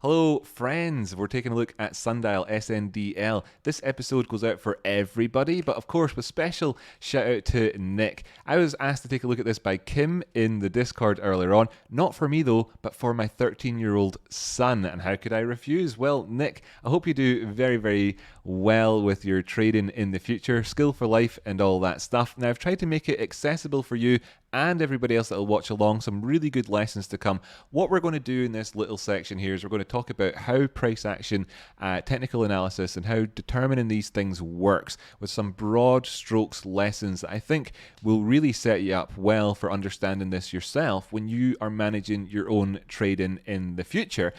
Hello, friends. We're taking a look at Sundial SNDL. This episode goes out for everybody, but of course, with special shout out to Nick. I was asked to take a look at this by Kim in the Discord earlier on. Not for me though, but for my 13-year-old son. And how could I refuse? Well, Nick, I hope you do very, very well with your trading in the future, skill for life, and all that stuff. Now, I've tried to make it accessible for you and everybody else that will watch along. Some really good lessons to come. What we're going to do in this little section here is we're going to talk about how price action, technical analysis, and how determining these things works with some broad strokes lessons that I think will really set you up well for understanding this yourself when you are managing your own trading in the future.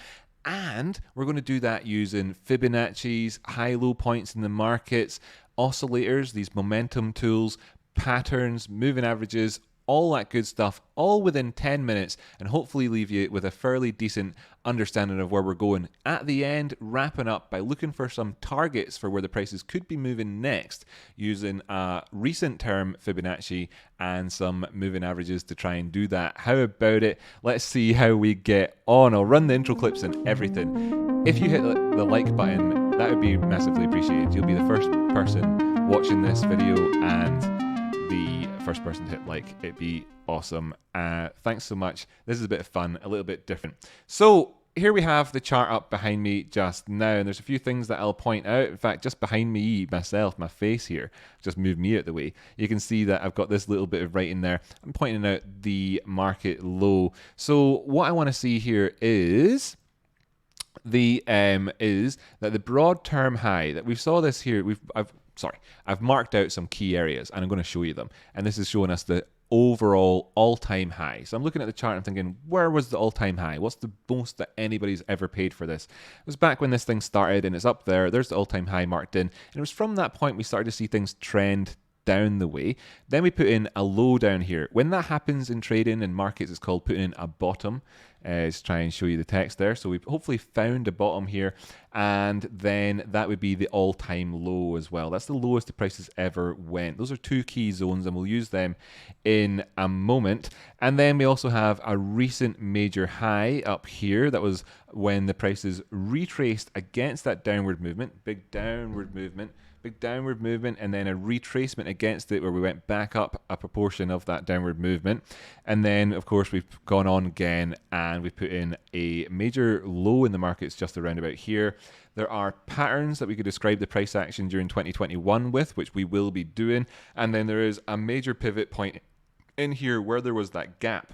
And we're going to do that using Fibonacci's, high-low points in the markets, oscillators, these momentum tools, patterns, moving averages, all that good stuff, all within 10 minutes, and hopefully leave you with a fairly decent understanding of where we're going. At the end, wrapping up by looking for some targets for where the prices could be moving next, using a recent term Fibonacci and some moving averages to try and do that. How about it? Let's see how we get on. I'll run the intro clips and everything. If you hit the like button, that would be massively appreciated. You'll be the first person watching this video and the first person to hit like. It'd be awesome. Thanks so much. This is a bit of fun, a little bit different. So here we have the chart up behind me just now, and there's a few things that I'll point out. In fact, just behind me, myself, my face here, just moved me out the way. You can see that I've got this little bit of writing there. I'm pointing out the market low. So what I want to see here is that the broad term high that we saw this here. I've marked out some key areas and I'm going to show you them. And this is showing us the overall all-time high. So I'm looking at the chart and thinking, where was the all-time high? What's the most that anybody's ever paid for this? It was back when this thing started and it's up there. There's the all-time high marked in. And it was from that point we started to see things trend down the way. Then we put in a low down here. When that happens in trading and markets, it's called putting in a bottom. Let's try and show you the text there. So we've hopefully found a bottom here, and then that would be the all-time low as well. That's the lowest the prices ever went. Those are two key zones, and we'll use them in a moment. And then we also have a recent major high up here. That was when the prices retraced against that downward movement, big downward movement, and then a retracement against it where we went back up a proportion of that downward movement. And then, of course, we've gone on again and we've put in a major low in the markets just around about here. There are patterns that we could describe the price action during 2021 with, which we will be doing. And then there is a major pivot point in here where there was that gap.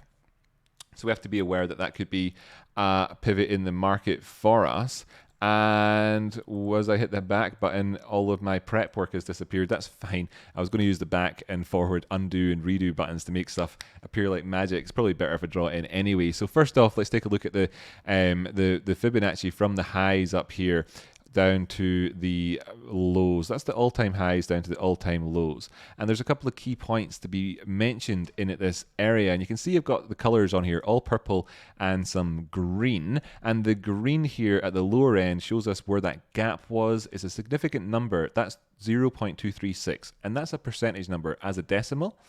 So we have to be aware that that could be a pivot in the market for us. And as I hit the back button, all of my prep work has disappeared. That's fine. I was going to use the back and forward, undo and redo buttons to make stuff appear like magic. It's probably better if I draw it in anyway. So first off, let's take a look at the Fibonacci from the highs up here down to the lows. That's the all-time highs down to the all-time lows. And there's a couple of key points to be mentioned in this area. And you can see I've got the colors on here, all purple and some green. And the green here at the lower end shows us where that gap was. It's a significant number. That's 0.236. And that's a percentage number as a decimal.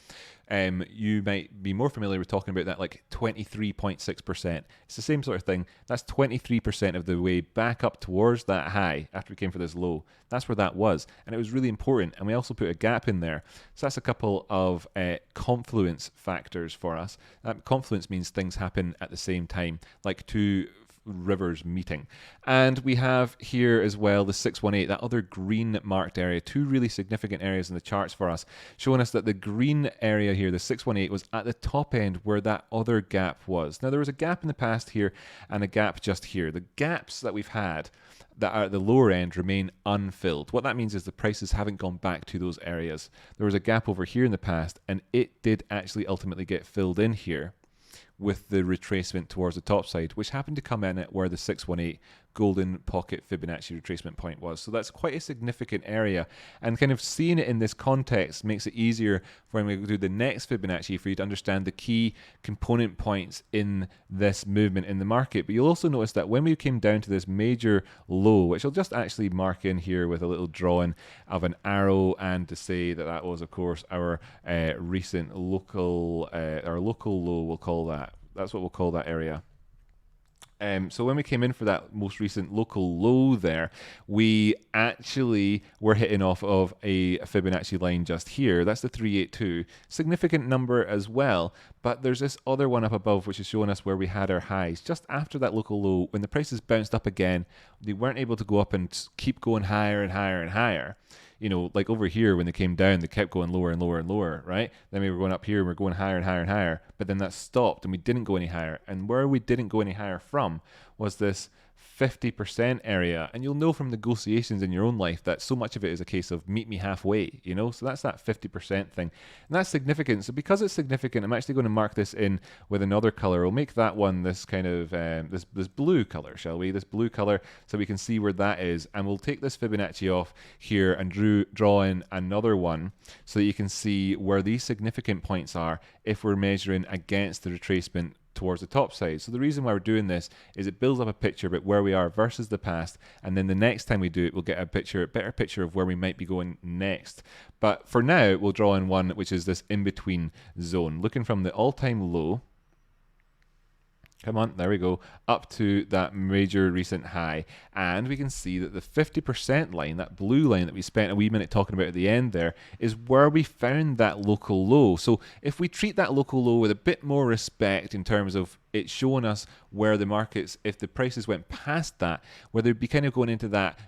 You might be more familiar with talking about that like 23.6%. It's the same sort of thing. That's 23% of the way back up towards that high after we came for this low. That's where that was. And it was really important. And we also put a gap in there. So that's a couple of confluence factors for us. That confluence means things happen at the same time, like two rivers meeting. And we have here as well the 618, that other green marked area, two really significant areas in the charts for us, showing us that the green area here, the 618, was at the top end where that other gap was. Now there was a gap in the past here and a gap just here. The gaps that we've had that are at the lower end remain unfilled. What that means is the prices haven't gone back to those areas. There was a gap over here in the past and it did actually ultimately get filled in here with the retracement towards the top side, which happened to come in at where the 618 golden pocket Fibonacci retracement point was. So that's quite a significant area, and kind of seeing it in this context makes it easier for when we do the next Fibonacci for you to understand the key component points in this movement in the market. But you'll also notice that when we came down to this major low, which I'll just actually mark in here with a little drawing of an arrow, and to say that that was of course our recent local low, we'll call that. That's what we'll call that area. So when we came in for that most recent local low there, we actually were hitting off of a Fibonacci line just here. That's the 382. Significant number as well. But there's this other one up above which is showing us where we had our highs. Just after that local low, when the prices bounced up again, they weren't able to go up and keep going higher and higher and higher. You know, like over here when they came down, they kept going lower and lower and lower, right? Then we were going up here and we're going higher and higher and higher, but then that stopped and we didn't go any higher. And where we didn't go any higher from was this 50% area. And you'll know from negotiations in your own life that so much of it is a case of meet me halfway, you know? So that's that 50% thing. And that's significant. So because it's significant, I'm actually going to mark this in with another color. We'll make that one this kind of, this blue color, shall we? This blue color so we can see where that is. And we'll take this Fibonacci off here and draw in another one so that you can see where these significant points are if we're measuring against the retracement towards the top side. So the reason why we're doing this is it builds up a picture about where we are versus the past, and then the next time we do it, we'll get a better picture of where we might be going next. But for now, we'll draw in one which is this in-between zone, looking from the all-time low. Come on, there we go, up to that major recent high. And we can see that the 50% line, that blue line that we spent a wee minute talking about at the end there, is where we found that local low. So if we treat that local low with a bit more respect in terms of it showing us where the markets, if the prices went past that, where they'd be kind of going into that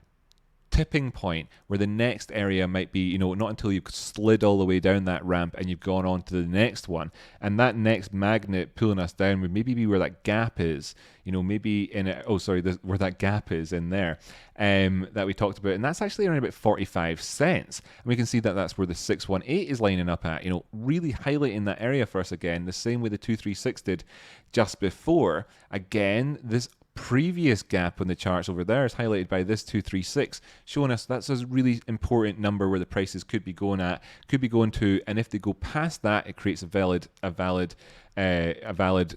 tipping point where the next area might be, you know, not until you've slid all the way down that ramp and you've gone on to the next one, and that next magnet pulling us down would maybe be where that gap is, you know, maybe in it, where that gap is in there, that we talked about, and that's actually around about 45 cents, and we can see that that's where the 618 is lining up at, you know, really highlighting that area for us again, the same way the 236 did just before. Again, this previous gap on the charts over there is highlighted by this 236, showing us that's a really important number where the prices could be going to, and if they go past that, it creates a valid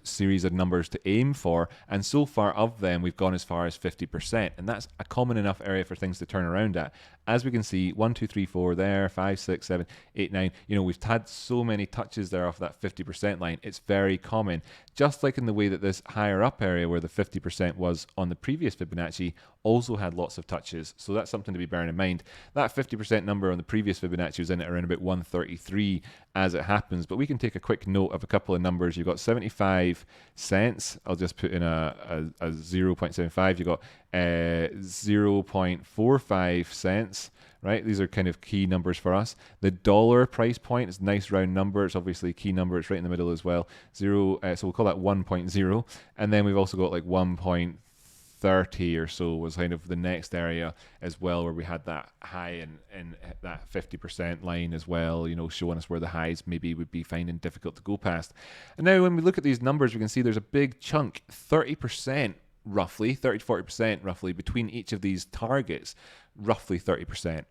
series of numbers to aim for, and so far of them we've gone as far as 50%, and that's a common enough area for things to turn around at. As we can see, 1 2 3 4 there, 5 6 7 8 9, you know, we've had so many touches there off that 50% line. It's very common, just like in the way that this higher up area where the 50% was on the previous Fibonacci also had lots of touches, so that's something to be bearing in mind. That 50% number on the previous Fibonacci was in at around about 133 as it happens, but we can take a quick note of a couple of numbers. You've got 75 cents, I'll just put in a 0.75, you've got 0.45 cents, right? These are kind of key numbers for us. The dollar price point is a nice round number. It's obviously a key number. It's right in the middle as well. So we'll call that 1.0. And then we've also got like 1.30 or so was kind of the next area as well, where we had that high in that 50% line as well, you know, showing us where the highs maybe would be finding difficult to go past. And now when we look at these numbers, we can see there's a big chunk, 30%. Roughly 30 to 40% roughly between each of these targets, roughly 30%.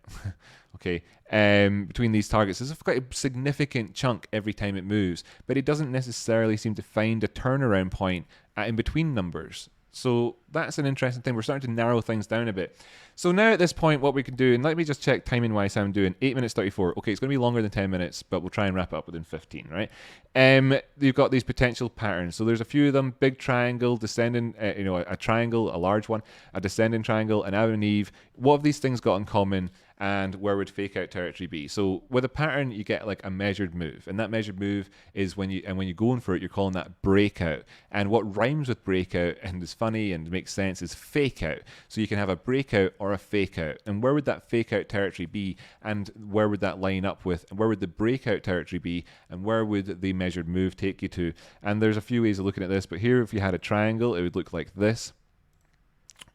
Okay, between these targets, there's quite a significant chunk every time it moves, but it doesn't necessarily seem to find a turnaround point in between numbers. So that's an interesting thing. We're starting to narrow things down a bit. So now at this point, what we can do, and let me just check timing wise how I'm doing. 8 minutes 34. Okay, it's going to be longer than 10 minutes, but we'll try and wrap it up within 15, right? You've got these potential patterns. So there's a few of them: big triangle, descending, a triangle, a large one, a descending triangle, an Adam and Eve. What have these things got in common? And where would fake out territory be? So with a pattern, you get like a measured move, and that measured move is when you're going for it, you're calling that breakout. And what rhymes with breakout and is funny and makes sense is fake out. So you can have a breakout or a fake out. And where would that fake out territory be? And where would that line up with? And where would the breakout territory be? And where would the measured move take you to? And there's a few ways of looking at this, but here, if you had a triangle, it would look like this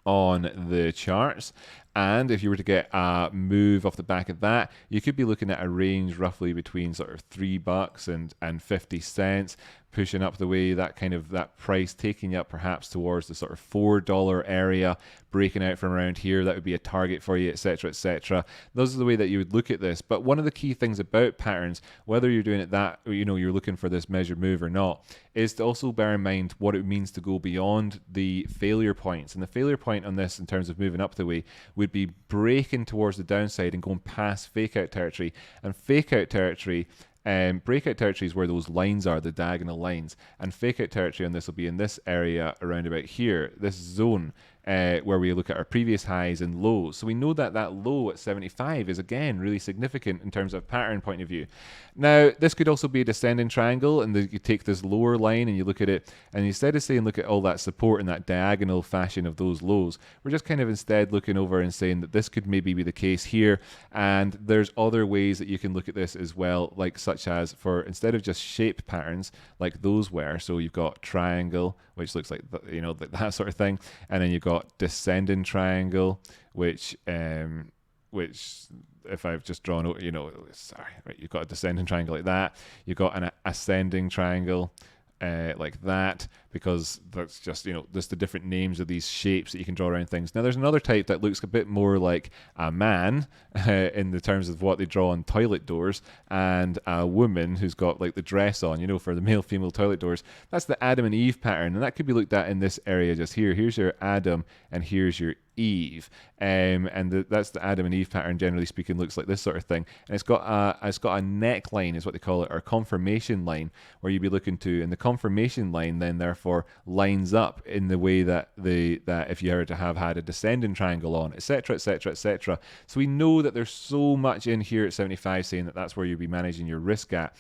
on the charts. And if you were to get a move off the back of that, you could be looking at a range roughly between sort of $3 and 50 cents, pushing up the way that price taking you up perhaps towards the sort of $4 area, breaking out from around here. That would be a target for you, etc., etc. Those are the way that you would look at this. But one of the key things about patterns, whether you're doing it that, you're looking for this measured move or not, is to also bear in mind what it means to go beyond the failure points. And the failure point on this in terms of moving up the way would be breaking towards the downside and going past fake out territory. And fake out territory Breakout territory is where those lines are, the diagonal lines. And fakeout territory on this will be in this area around about here, this zone. Where we look at our previous highs and lows. So we know that that low at 75 is, again, really significant in terms of pattern point of view. Now, this could also be a descending triangle, and you take this lower line and you look at it, and instead of saying look at all that support in that diagonal fashion of those lows, we're just kind of instead looking over and saying that this could maybe be the case here, and there's other ways that you can look at this as well, like such as for instead of just shape patterns like those were, so you've got triangle, which looks like, you know, that sort of thing, and then you've got descending triangle, which if I've just drawn, you know, sorry, right, you've got a descending triangle like that, you've got an ascending triangle like that, because that's just, you know, there's the different names of these shapes that you can draw around things. Now there's another type that looks a bit more like a man in the terms of what they draw on toilet doors, and a woman who's got like the dress on, you know, for the male-female toilet doors. That's the Adam and Eve pattern, and that could be looked at in this area just here. Here's your Adam and here's your Eve, that's the Adam and Eve pattern. Generally speaking, looks like this sort of thing, and it's got a neckline, is what they call it, or confirmation line, where you'd be looking to, and the confirmation line then therefore lines up in the way that that if you were to have had a descending triangle on, etc., etc., etc. So we know that there's so much in here at 75 saying that that's where you'll be managing your risk at.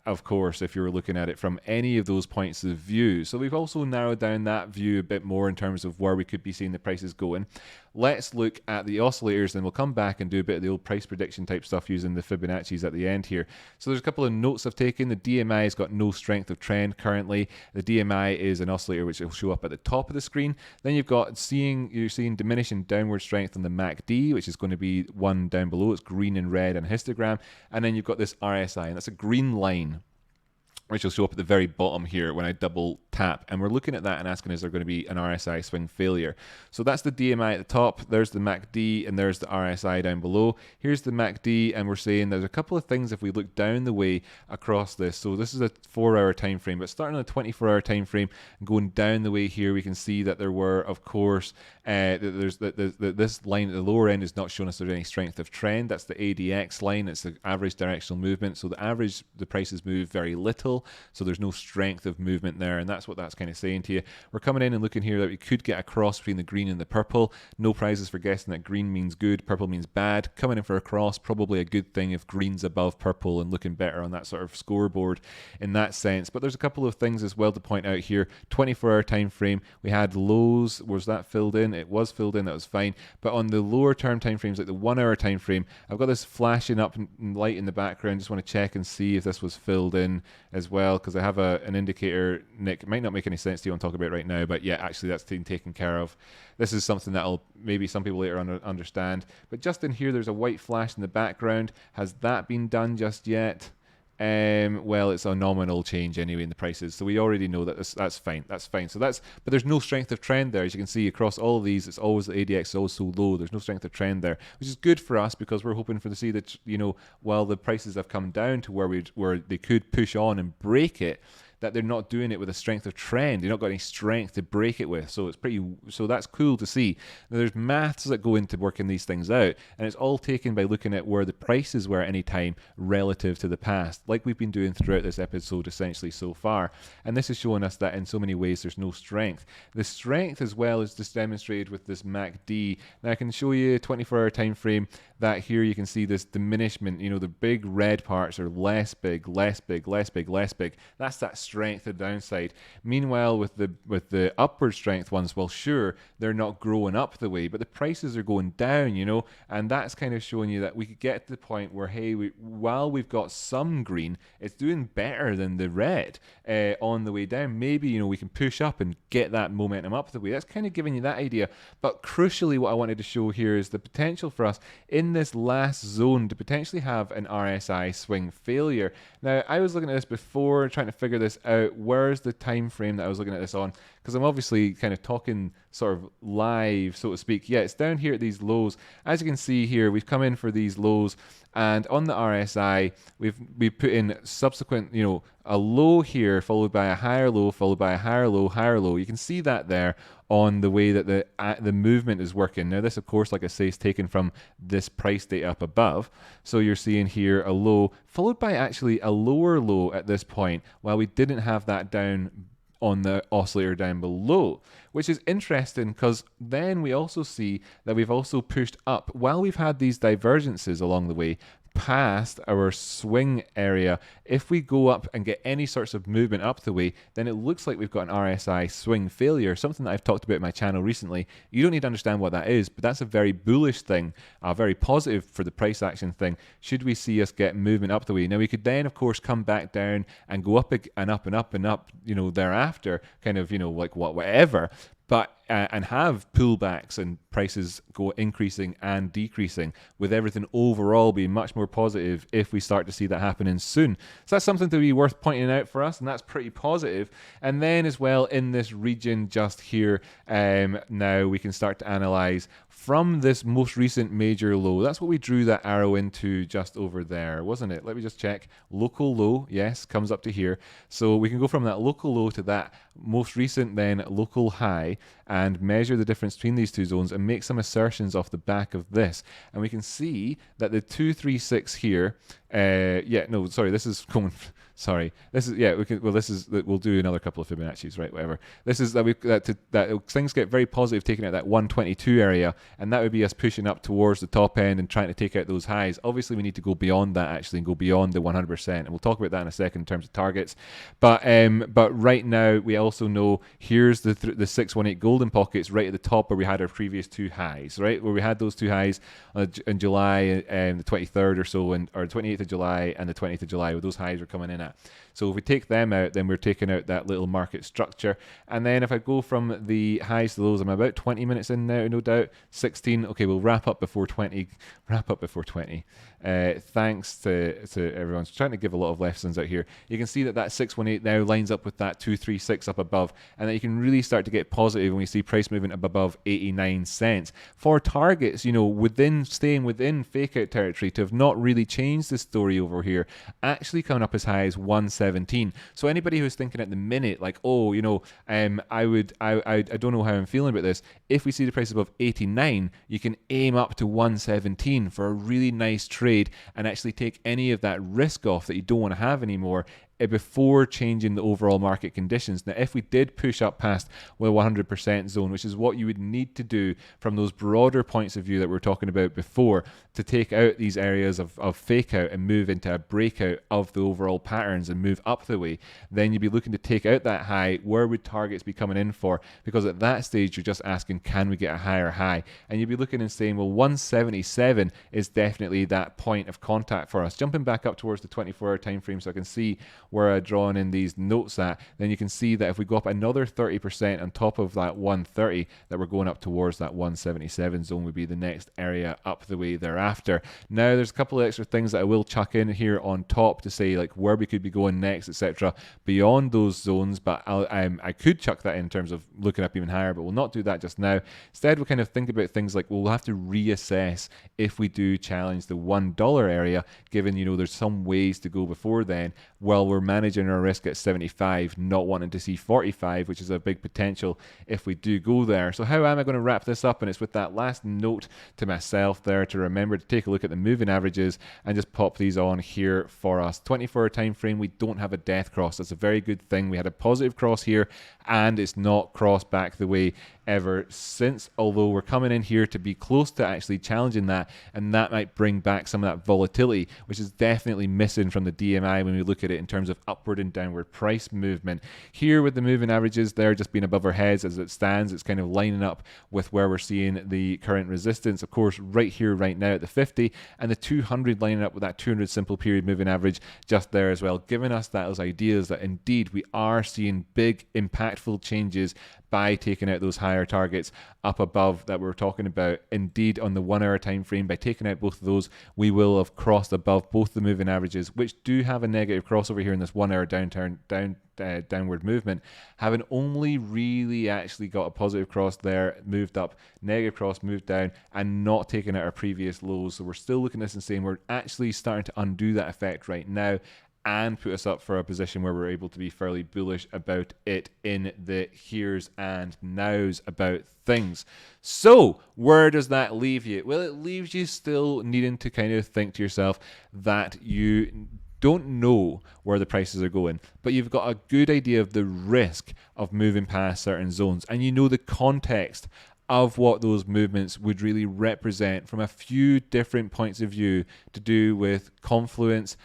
Of course, if you were looking at it from any of those points of view. So we've also narrowed down that view a bit more in terms of where we could be seeing the prices going. Let's look at the oscillators, then we'll come back and do a bit of the old price prediction type stuff using the Fibonacci's at the end here. So there's a couple of notes I've taken. The DMI has got no strength of trend currently. The DMI is an oscillator which will show up at the top of the screen. Then you're seeing diminishing downward strength on the MACD, which is going to be one down below. It's green and red and histogram. And then you've got this RSI, and that's a green line, which will show up at the very bottom here when I double tap. And we're looking at that and asking, is there going to be an RSI swing failure? So that's the DMI at the top, there's the MACD, and there's the RSI down below. Here's the MACD, and we're saying there's a couple of things if we look down the way across this. So this is a 4-hour time frame, but starting on a 24-hour time frame and going down the way here, we can see that there were, of course, this line at the lower end is not showing us there's any strength of trend. That's the ADX line. It's the average directional movement. So the prices move very little. So there's no strength of movement there, and that's what that's kind of saying to you. We're coming in and looking here that we could get a cross between the green and the purple. No prizes for guessing that green means good, purple means bad. Coming in for a cross, probably a good thing if green's above purple and looking better on that sort of scoreboard in that sense. But there's a couple of things as well to point out here. 24-hour time frame, we had lows. Was that filled in? It was filled in, that was fine. But on the lower term time frames, like the 1-hour time frame, I've got this flashing up light in the background. Just want to check and see if this was filled in as well, because I have an indicator. Nick, it might not make any sense to you on talk about right now, but yeah, actually that's being taken care of. This is something that'll maybe some people later on understand. But just in here, there's a white flash in the background. Has that been done just yet? Well, it's a nominal change anyway in the prices, so we already know that that's fine. That's fine. So but there's no strength of trend there, as you can see across all of these. It's always the ADX is always so low. There's no strength of trend there, which is good for us because we're hoping to see that, you know, while the prices have come down to where they could push on and break it, that they're not doing it with a strength of trend. They've not got any strength to break it with. So that's cool to see. Now, there's maths that go into working these things out, and it's all taken by looking at where the prices were at any time relative to the past, like we've been doing throughout this episode essentially so far. And this is showing us that in so many ways there's no strength. The strength as well is just demonstrated with this MACD. Now I can show you a 24-hour time frame that here you can see this diminishment. You know, the big red parts are less big, less big, less big, less big. That's that strength to the downside. Meanwhile, with the upward strength ones, well, sure, they're not growing up the way, but the prices are going down, you know, and that's kind of showing you that we could get to the point where, hey, while we've got some green, it's doing better than the red on the way down. Maybe, you know, we can push up and get that momentum up the way. That's kind of giving you that idea. But crucially, what I wanted to show here is the potential for us in this last zone to potentially have an RSI swing failure. Now, I was looking at this before, trying to figure this out. Where's the time frame that I was looking at this on? Because I'm obviously kind of talking sort of live, so to speak. Yeah, it's down here at these lows. As you can see here, we've come in for these lows, and on the RSI, we've put in subsequent, you know, a low here followed by a higher low followed by a higher low, higher low. You can see that there on the way that the movement is working. Now this, of course, like I say, is taken from this price data up above. So you're seeing here a low followed by actually a lower low at this point, while we didn't have that down on the oscillator down below, which is interesting because then we also see that we've also pushed up while we've had these divergences along the way past our swing area. If we go up and get any sorts of movement up the way, then it looks like we've got an RSI swing failure, something that I've talked about in my channel recently. You don't need to understand what that is, but that's a very bullish thing, very positive for the price action thing, should we see us get movement up the way. Now we could then of course come back down and go up and up and up and up, thereafter, kind of, like whatever, but and have pullbacks and prices go increasing and decreasing, with everything overall being much more positive if we start to see that happening soon. So that's something to be worth pointing out for us, and that's pretty positive. And then as well in this region just here, now we can start to analyze from this most recent major low. That's what we drew that arrow into just over there, wasn't it? Let me just check. Local low, yes, comes up to here. So we can go from that local low to that most recent then local high and measure the difference between these two zones and make some assertions off the back of this. And we can see that the 236 here, this is going, sorry, this is, we'll do another couple of Fibonacci's, right, whatever. This is that things get very positive taking out that 122 area, and that would be us pushing up towards the top end and trying to take out those highs. Obviously, we need to go beyond that actually and go beyond the 100%, and we'll talk about that in a second in terms of targets. But right now, we also know here's the 618 golden pockets right at the top where we had our previous two highs, right, where we had those two highs in July, the 23rd or so, or 28th of July and the 20th of July, where those highs were coming in at. So if we take them out, then we're taking out that little market structure. And then if I go from the highs to lows, I'm about 20 minutes in now, no doubt. 16. Okay, we'll wrap up before 20. Thanks to everyone. Trying to give a lot of lessons out here. You can see that 618 now lines up with that 236 up above, and that you can really start to get positive when we see price movement up above 89 cents. For targets, staying within fake out territory, to have not really changed the story over here, actually coming up as high as 117. So anybody who's thinking at the minute like, I don't know how I'm feeling about this. If we see the price above 89, you can aim up to 117 for a really nice trade and actually take any of that risk off that you don't want to have anymore before changing the overall market conditions. Now, if we did push up past the 100% zone, which is what you would need to do from those broader points of view that we were talking about before, to take out these areas of fake out and move into a breakout of the overall patterns and move up the way, then you'd be looking to take out that high. Where would targets be coming in for? Because at that stage, you're just asking, can we get a higher high? And you'd be looking and saying, well, 177 is definitely that point of contact for us. Jumping back up towards the 24-hour time frame so I can see where I've drawn in these notes at, then you can see that if we go up another 30% on top of that 130, that we're going up towards that 177 zone would be the next area up the way thereafter. Now, there's a couple of extra things that I will chuck in here on top to say like where we could be going next, etc., beyond those zones, but I could chuck that in terms of looking up even higher, but we'll not do that just now. Instead, we'll kind of think about things like we'll have to reassess if we do challenge the $1 area, given there's some ways to go before then, while we're managing our risk at 75, not wanting to see 45, which is a big potential if we do go there. So how am I going to wrap this up? And it's with that last note to myself there to remember to take a look at the moving averages and just pop these on here for us. 24-hour time frame, we don't have a death cross. That's a very good thing. We had a positive cross here, and it's not crossed back the way ever since, although we're coming in here to be close to actually challenging that, and that might bring back some of that volatility, which is definitely missing from the DMI when we look at it in terms of upward and downward price movement. Here with the moving averages, they're just being above our heads as it stands. It's kind of lining up with where we're seeing the current resistance, of course, right here, right now at the 50, and the 200 lining up with that 200 simple period moving average just there as well, giving us those ideas that indeed we are seeing big impactful changes by taking out those higher targets up above that we're talking about. Indeed, on the 1 hour time frame, by taking out both of those, we will have crossed above both the moving averages, which do have a negative crossover here in this 1 hour downward movement, having only really actually got a positive cross there, moved up, negative cross, moved down, and not taking out our previous lows. So we're still looking at this and saying we're actually starting to undo that effect right now, and put us up for a position where we're able to be fairly bullish about it in the here's and now's about things. So where does that leave you? Well, it leaves you still needing to kind of think to yourself that you don't know where the prices are going, but you've got a good idea of the risk of moving past certain zones, and you know the context of what those movements would really represent from a few different points of view to do with confluence,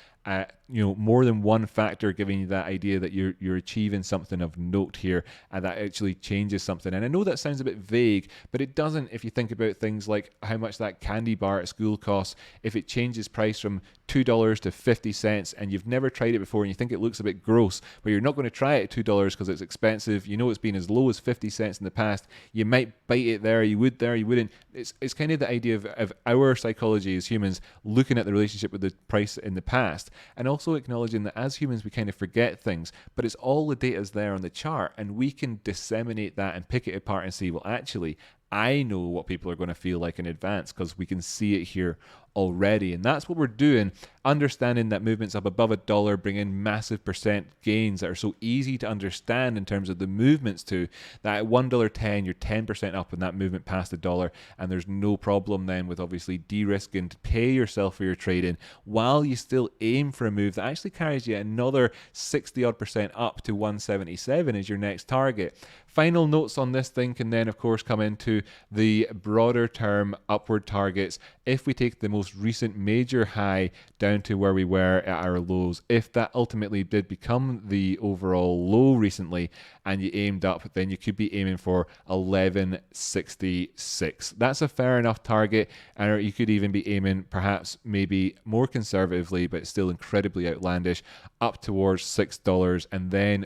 more than one factor giving you that idea that you're achieving something of note here, and that actually changes something. And I know that sounds a bit vague, but it doesn't if you think about things like how much that candy bar at school costs. If it changes price from $2 to 50 cents and you've never tried it before and you think it looks a bit gross, but you're not going to try it at $2 because it's expensive, you know it's been as low as 50 cents in the past, you might bite it there, you would there, you wouldn't. It's kind of the idea of our psychology as humans looking at the relationship with the price in the past, and also acknowledging that as humans we kind of forget things, but it's all the data's there on the chart, and we can disseminate that and pick it apart and see, well, actually I know what people are going to feel like in advance because we can see it here already. And that's what we're doing, understanding that movements up above $1 bring in massive percent gains that are so easy to understand in terms of the movements to that. At $1.10 you're 10% up in that movement past $1, and there's no problem then with obviously de-risking to pay yourself for your trading while you still aim for a move that actually carries you another 60% up to 177 as your next target. Final notes on this thing can then of course come into the broader term upward targets. If we take the most recent major high down to where we were at our lows, if that ultimately did become the overall low recently and you aimed up, then you could be aiming for 1166. That's a fair enough target, and you could even be aiming perhaps maybe more conservatively but still incredibly outlandish up towards $6, and then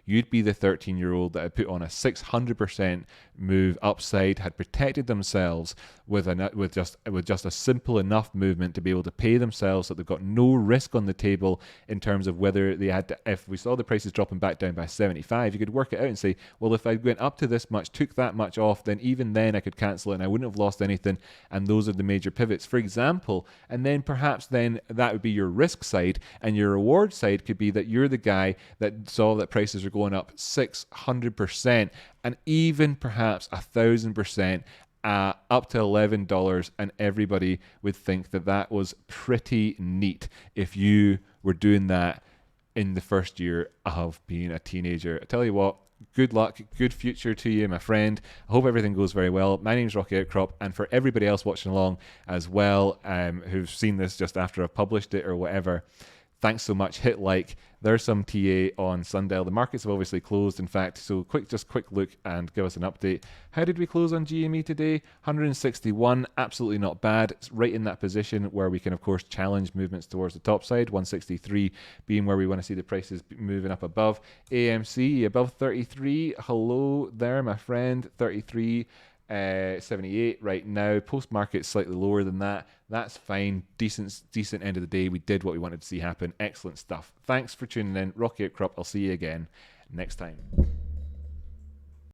you'd be the 13-year-old that had put on a 600% move upside, had protected themselves with just a simple enough movement to be able to pay themselves so they've got no risk on the table in terms of whether they had to, if we saw the prices dropping back down by 75, you could work it out and say, well, if I went up to this much, took that much off, then even then I could cancel it and I wouldn't have lost anything. And those are the major pivots, for example. And then perhaps then that would be your risk side, and your reward side could be that you're the guy that saw that prices are going up 600% and even perhaps 1,000%. Up to $11, and everybody would think that that was pretty neat if you were doing that in the first year of being a teenager. I tell you what, good luck, good future to you, my friend. I hope everything goes very well. My name's Rocky Outcrop, and for everybody else watching along as well, who've seen this just after I've published it or whatever, thanks so much. Hit like. There's some TA on Sundial. The markets have obviously closed, in fact, so quick look and give us an update. How did we close on GME today? 161, absolutely not bad. It's right in that position where we can, of course, challenge movements towards the top side. 163 being where we want to see the prices moving up above. AMC above 33. Hello there, my friend. 33. 78 right now. Post market slightly lower than that. That's fine. Decent end of the day. We did what we wanted to see happen. Excellent stuff. Thanks for tuning in. Rocky Outcrop. I'll see you again next time.